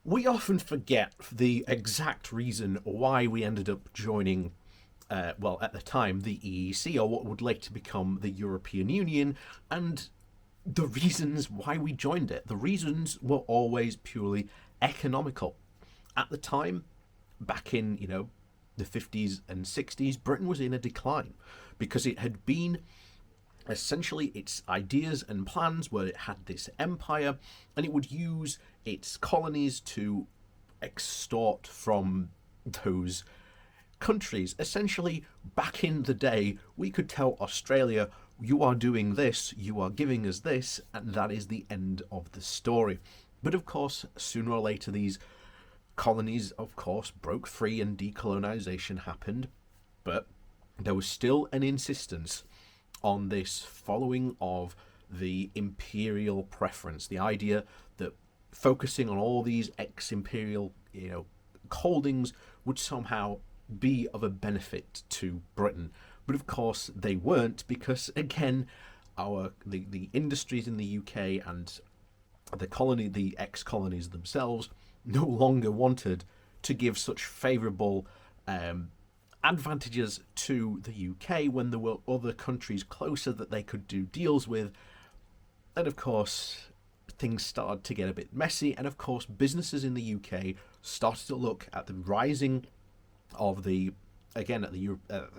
We often forget the exact reason why we ended up joining, at the time, the EEC, or what would later become the European Union, and the reasons why we joined it. The reasons were always purely economical. At the time, back in, the 50s and 60s, Britain was in a decline because it had been essentially its ideas and plans where it had this empire and it would use its colonies to extort from those countries. Essentially, back in the day, we could tell Australia, you are doing this, you are giving us this, and that is the end of the story. But of course, sooner or later, these colonies, of course, broke free and decolonisation happened. But there was still an insistence on this following of the imperial preference, the idea that focusing on all these ex-imperial, holdings would somehow be of a benefit to Britain. But of course they weren't, because again, the industries in the UK and the ex-colonies themselves no longer wanted to give such favourable advantages to the UK when there were other countries closer that they could do deals with. And of course, things started to get a bit messy, and of course, businesses in the UK started to look at the rising of the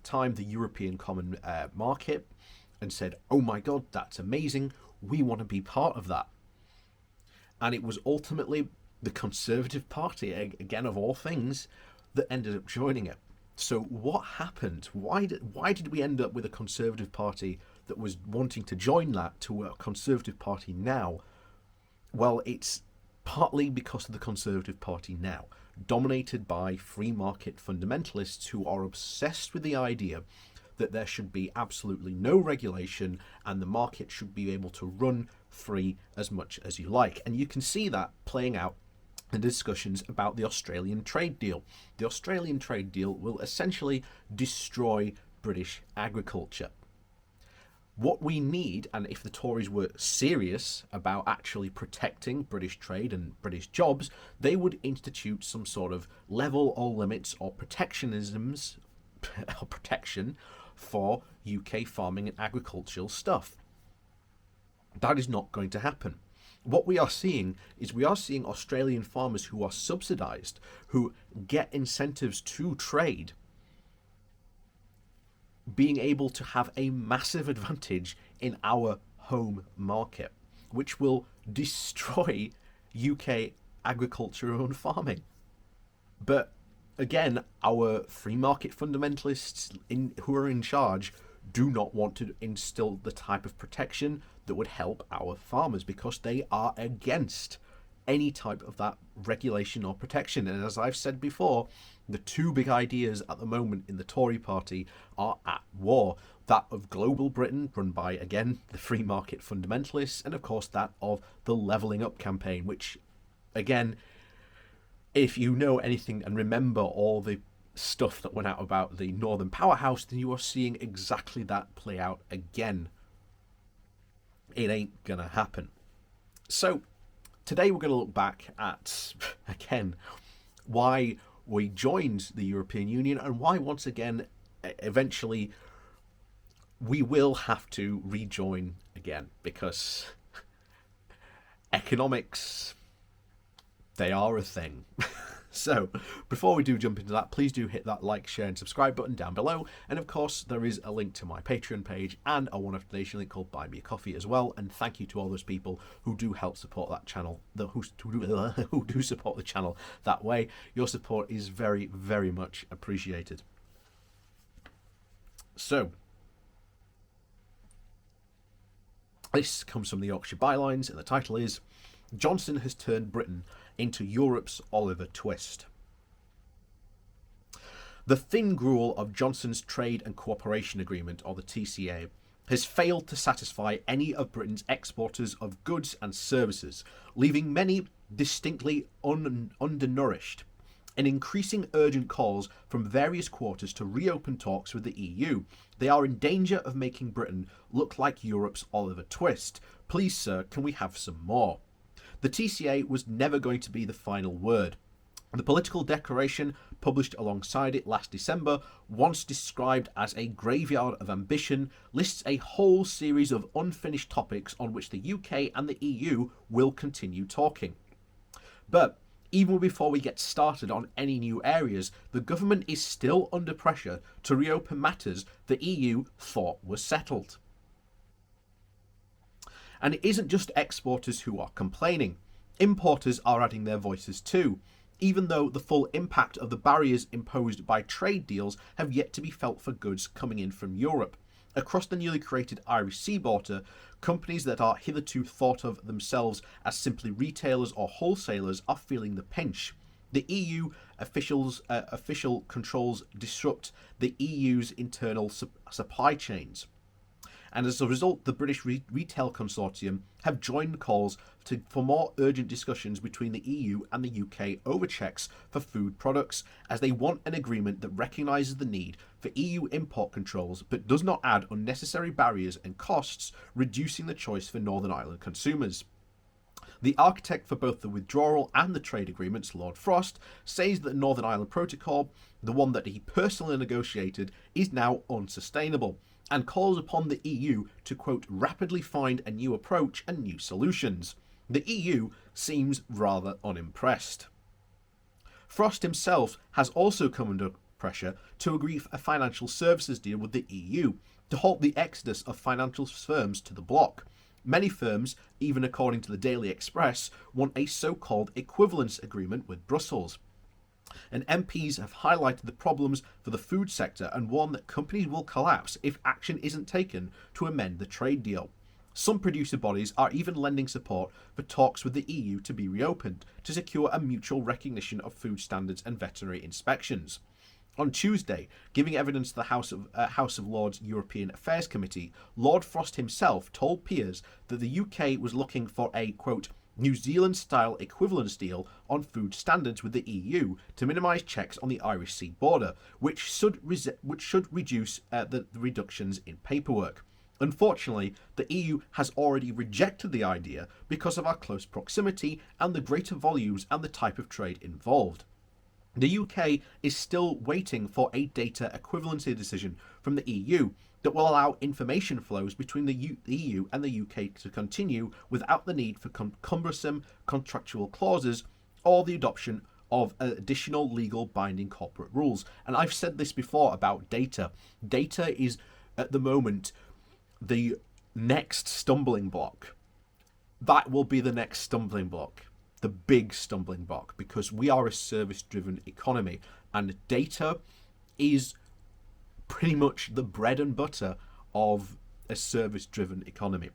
time, the European Common Market, and said, oh my god, that's amazing, we want to be part of that. And it was ultimately the Conservative Party, again of all things, that ended up joining it. So what happened? Why did we end up with a Conservative Party that was wanting to join that to a Conservative Party now? Well, it's partly because of the Conservative Party now, dominated by free market fundamentalists who are obsessed with the idea that there should be absolutely no regulation and the market should be able to run free as much as you like. And you can see that playing out in discussions about the Australian trade deal. The Australian trade deal will essentially destroy British agriculture. What we need, and if the Tories were serious about actually protecting British trade and British jobs, they would institute some sort of level or limits or protectionisms or protection for UK farming and agricultural stuff. That is not going to happen. What we are seeing is Australian farmers who are subsidised, who get incentives to trade, being able to have a massive advantage in our home market, which will destroy UK agriculture and farming. But again, our free market fundamentalists who are in charge do not want to instill the type of protection that would help our farmers, because they are against any type of that regulation or protection. And as I've said before, the two big ideas at the moment in the Tory party are at war. That of global Britain, run by, again, the free market fundamentalists, and of course that of the levelling up campaign, which, again, if you know anything and remember all the stuff that went out about the Northern Powerhouse, then you are seeing exactly that play out again. It ain't gonna happen. So today we're going to look back at, again, why we joined the European Union and why, once again, eventually we will have to rejoin again, because economics, they are a thing. So, before we do jump into that, please do hit that like, share and subscribe button down below. And of course, there is a link to my Patreon page and a one-off donation link called Buy Me a Coffee as well. And thank you to all those people who do help support that channel, who do support the channel that way. Your support is very, very much appreciated. So, this comes from the Yorkshire Bylines, and the title is Johnson has turned Britain into Europe's Oliver Twist. The thin gruel of Johnson's Trade and Cooperation Agreement, or the TCA, has failed to satisfy any of Britain's exporters of goods and services, leaving many distinctly undernourished. In increasing urgent calls from various quarters to reopen talks with the EU, they are in danger of making Britain look like Europe's Oliver Twist. Please, sir, can we have some more? The TCA was never going to be the final word. The political declaration, published alongside it last December, once described as a graveyard of ambition, lists a whole series of unfinished topics on which the UK and the EU will continue talking. But even before we get started on any new areas, the government is still under pressure to reopen matters the EU thought were settled. And it isn't just exporters who are complaining. Importers are adding their voices too, even though the full impact of the barriers imposed by trade deals have yet to be felt for goods coming in from Europe. Across the newly created Irish sea border, companies that are hitherto thought of themselves as simply retailers or wholesalers are feeling the pinch. The EU official controls disrupt the EU's internal supply chains. And as a result, the British Retail Consortium have joined calls for more urgent discussions between the EU and the UK over checks for food products, as they want an agreement that recognises the need for EU import controls but does not add unnecessary barriers and costs, reducing the choice for Northern Ireland consumers. The architect for both the withdrawal and the trade agreements, Lord Frost, says that the Northern Ireland Protocol, the one that he personally negotiated, is now unsustainable, and calls upon the EU to, quote, rapidly find a new approach and new solutions. The EU seems rather unimpressed. Frost himself has also come under pressure to agree a financial services deal with the EU to halt the exodus of financial firms to the bloc. Many firms, even according to the Daily Express, want a so-called equivalence agreement with Brussels. And MPs have highlighted the problems for the food sector and warned that companies will collapse if action isn't taken to amend the trade deal. Some producer bodies are even lending support for talks with the EU to be reopened to secure a mutual recognition of food standards and veterinary inspections. On Tuesday, giving evidence to the House of Lords European Affairs Committee, Lord Frost himself told peers that the UK was looking for a, quote, New Zealand-style equivalence deal on food standards with the EU to minimise checks on the Irish Sea border, which should reduce the reductions in paperwork. Unfortunately, the EU has already rejected the idea because of our close proximity and the greater volumes and the type of trade involved. The UK is still waiting for a data equivalency decision from the EU that will allow information flows between the EU and the UK to continue without the need for cumbersome contractual clauses or the adoption of additional legal binding corporate rules. And I've said this before about data. Data is, at the moment, the next stumbling block. That will be the next stumbling block. The big stumbling block, because we are a service-driven economy and data is pretty much the bread and butter of a service-driven economy.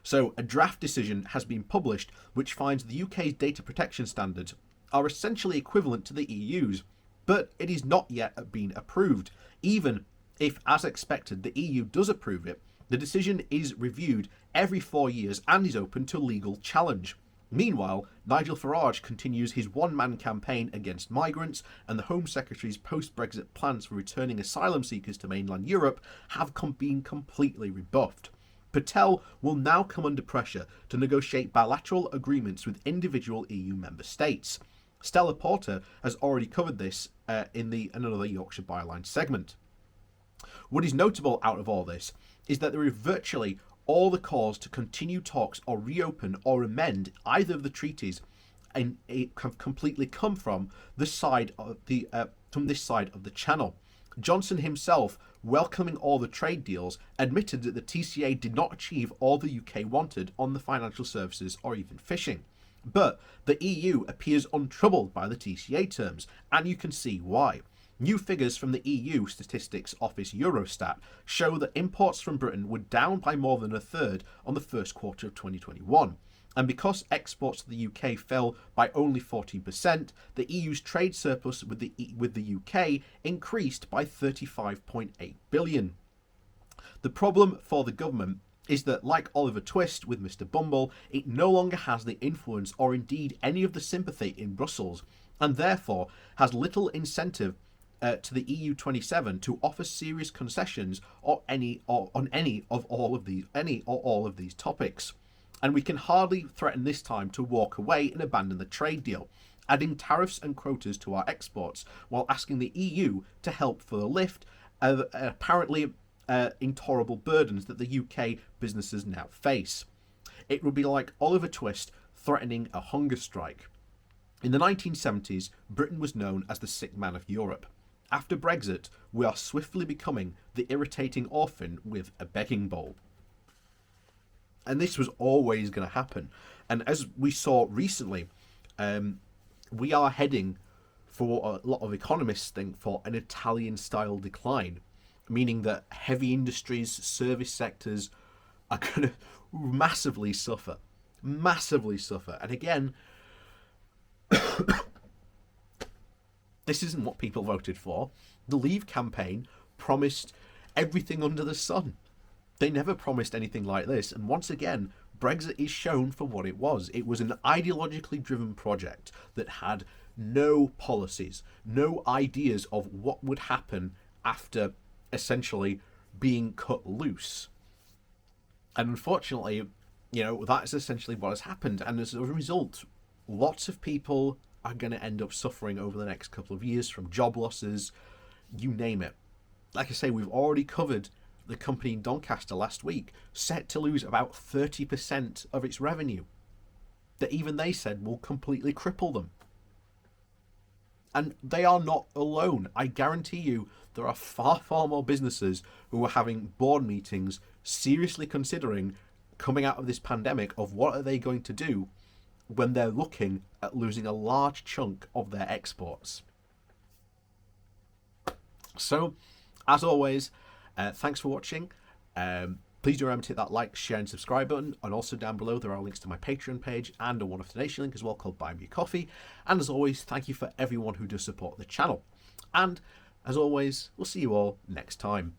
So a draft decision has been published which finds the UK's data protection standards are essentially equivalent to the EU's, but it is not yet been approved. Even if, as expected, the EU does approve it, the decision is reviewed every 4 years and is open to legal challenge. Meanwhile, Nigel Farage continues his one-man campaign against migrants, and the Home Secretary's post-Brexit plans for returning asylum seekers to mainland Europe have been completely rebuffed. Patel will now come under pressure to negotiate bilateral agreements with individual EU member states. Stella Porter has already covered this in another Yorkshire Byline segment. What is notable out of all this is that there is virtually all the calls to continue talks or reopen or amend either of the treaties, and it have completely come from this side of the channel. Johnson himself, welcoming all the trade deals, admitted that the TCA did not achieve all the UK wanted on the financial services or even fishing. But the EU appears untroubled by the TCA terms, and you can see why. New figures from the EU Statistics Office Eurostat show that imports from Britain were down by more than a third on the first quarter of 2021. And because exports to the UK fell by only 14%, the EU's trade surplus with the UK increased by 35.8 billion. The problem for the government is that, like Oliver Twist with Mr. Bumble, it no longer has the influence or indeed any of the sympathy in Brussels, and therefore has little incentive to the EU27 to offer serious concessions on any or all of these topics. And we can hardly threaten this time to walk away and abandon the trade deal, adding tariffs and quotas to our exports while asking the EU to help for the lift of apparently intolerable burdens that the UK businesses now face. It would be like Oliver Twist threatening a hunger strike. In the 1970s, Britain was known as the sick man of Europe. After Brexit, we are swiftly becoming the irritating orphan with a begging bowl. And this was always going to happen. And as we saw recently, we are heading, for a lot of economists think, for an Italian-style decline, meaning that heavy industries, service sectors are going to massively suffer. Massively suffer. And again, this isn't what people voted for. The Leave campaign promised everything under the sun. They never promised anything like this. And once again, Brexit is shown for what it was. It was an ideologically driven project that had no policies, no ideas of what would happen after essentially being cut loose. And unfortunately, that's essentially what has happened. And as a result, lots of people are going to end up suffering over the next couple of years from job losses, you name it. Like I say, we've already covered the company in Doncaster last week, set to lose about 30% of its revenue, that even they said will completely cripple them. And they are not alone. I guarantee you there are far, far more businesses who are having board meetings seriously considering coming out of this pandemic of what are they going to do when they're looking at losing a large chunk of their exports. So, as always, thanks for watching. Please do remember to hit that like, share and subscribe button. And also down below there are links to my Patreon page and a One Off Donation link as well called Buy Me a Coffee. And as always, thank you for everyone who does support the channel. And as always, we'll see you all next time.